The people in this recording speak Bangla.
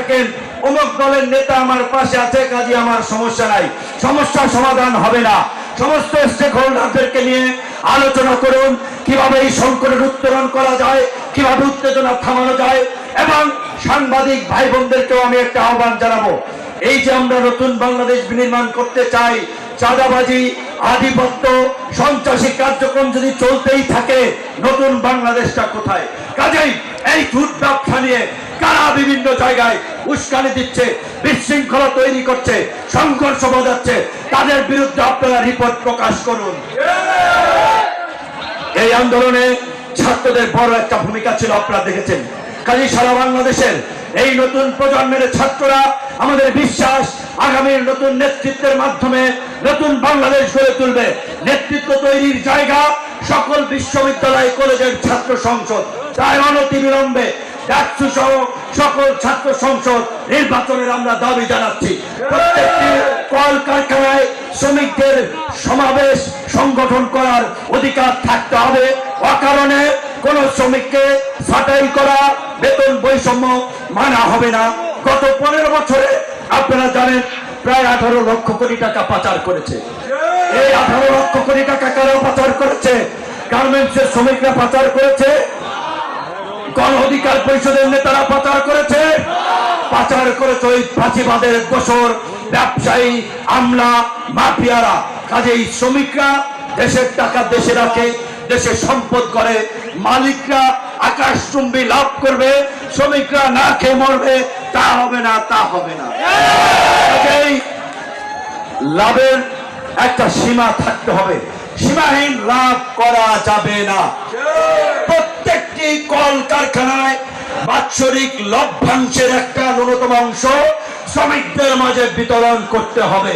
থাকেন অমুক দলের নেতা আমার পাশে আছে কাজে আমার সমস্যা নাই, সমস্যার সমাধান হবে না। সমস্ত স্টেক হোল্ডারদেরকে নিয়ে আলোচনা করুন কিভাবে এই সংকটের উত্তরণ করা যায়, কিভাবে উত্তেজনা থামানো যায়। এবং সাংবাদিক ভাই বোনদেরকেও আমি একটা আহ্বান জানাবো, এই যে আমরা নতুন বাংলাদেশ বিনির্মাণ করতে চাই, চাঁদাবাজি, আধিপত্য, সন্ত্রাসী কার্যক্রম যদি চলতেই থাকে নতুন বাংলাদেশটা কোথায়? কাজেই এই ঝুট ব্যবসা নিয়ে কারা বিভিন্ন জায়গায় উস্কানি দিচ্ছে, বিশৃঙ্খলা তৈরি করছে, সংঘর্ষ বাজাচ্ছে, তাদের বিরুদ্ধে আপনারা রিপোর্ট প্রকাশ করুন। এই আন্দোলনে ছাত্রদের বড় একটা ভূমিকা ছিল, আপনারা দেখেছেন। কাজে সারা বাংলাদেশের এই নতুন প্রজন্মের ছাত্ররা, আমাদের বিশ্বাস আগামীর নতুন নেতৃত্বের মাধ্যমে নতুন বাংলাদেশ গড়ে তুলবে। নেতৃত্ব তৈরির জায়গা সকল বিশ্ববিদ্যালয় কলেজের ছাত্র সংসদ। তাই অনতিবিলম্বে ডাকসু সহ সকল ছাত্র সংসদ নির্বাচনের আমরা দাবি জানাচ্ছি। প্রত্যেকটি কল কারখানায় শ্রমিকদের সমাবেশ সংগঠন করার অধিকার থাকতে হবে। অকারণে কোন শ্রমিককে ছাঁটাই করা, বেতন বৈষম্য মানা হবে না। গত 15 বছরে আপনারা জানেন প্রায় 18 লক্ষ কোটি টাকা পাচার করেছে। এই 18 লক্ষ কোটি টাকা কারা পাচার করেছে? গার্মেন্টসের শ্রমিকরা পাচার করেছে, গণ অধিকার পরিষদের নেতারা পাচার করেছে, পাচার করেছে ওই ফাঁসিবাদের দোসর ব্যবসায়ী, আমলা, মাফিয়ারা। কাজেই শ্রমিকরা দেশের টাকা দেশে রাখে, দেশে সম্পদ করে, মালিকরা আকাশচুম্বী লাভ করবে, শ্রমিকরা না খেয়ে মরবে। তা হবে না, তা হবে না। কাজেই লাভের একটা সীমা থাকতে হবে, সীমাহীন লাভ করা যাবে না। প্রত্যেকটি কল কারখানায় বাৎসরিক লভ্যাংশের একটা ন্যূনতম অংশ শ্রমিকদের মাঝে বিতরণ করতে হবে।